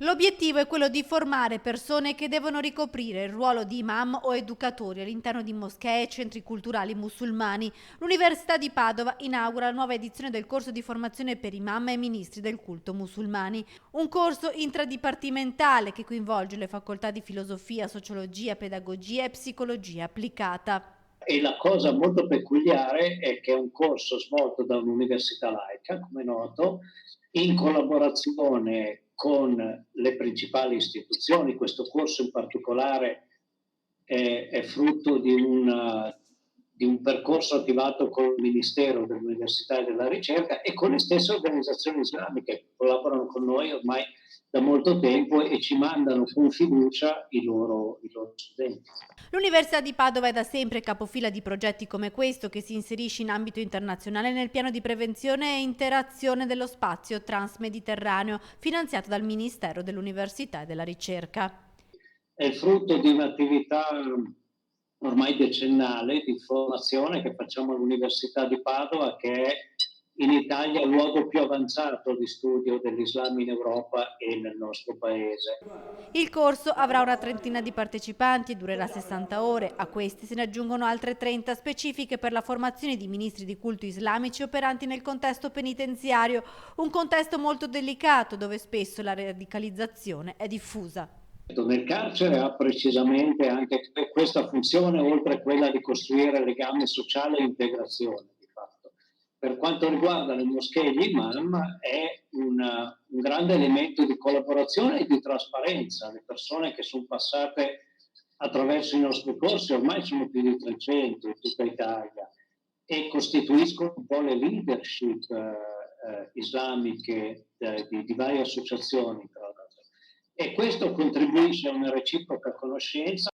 L'obiettivo è quello di formare persone che devono ricoprire il ruolo di imam o educatori all'interno di moschee e centri culturali musulmani. L'Università di Padova inaugura la nuova edizione del corso di formazione per imam e ministri del culto musulmani. Un corso intradipartimentale che coinvolge le facoltà di filosofia, sociologia, pedagogia e psicologia applicata. E la cosa molto peculiare è che è un corso svolto da un'università laica, come è noto, in collaborazione con le principali istituzioni. Questo corso in particolare è frutto di un percorso attivato con il Ministero dell'Università e della Ricerca e con le stesse organizzazioni islamiche che collaborano con noi ormai da molto tempo e ci mandano con fiducia i loro studenti. L'Università di Padova è da sempre capofila di progetti come questo che si inserisce in ambito internazionale nel piano di prevenzione e interazione dello spazio transmediterraneo finanziato dal Ministero dell'Università e della Ricerca. È il frutto di un'attività ormai decennale di formazione che facciamo all'Università di Padova, che è in Italia il luogo più avanzato di studio dell'Islam in Europa e nel nostro paese. Il corso avrà una trentina di partecipanti e durerà 60 ore. A questi se ne aggiungono altre 30 specifiche per la formazione di ministri di culto islamici operanti nel contesto penitenziario, un contesto molto delicato dove spesso la radicalizzazione è diffusa. Nel carcere ha precisamente anche questa funzione, oltre a quella di costruire legame sociale e integrazione, di fatto. Per quanto riguarda le moschee e gli imam, è un grande elemento di collaborazione e di trasparenza. Le persone che sono passate attraverso i nostri corsi ormai sono più di 300 in tutta Italia e costituiscono un po' le leadership islamiche di varie associazioni, tra l'altro. E questo contribuisce a una reciproca conoscenza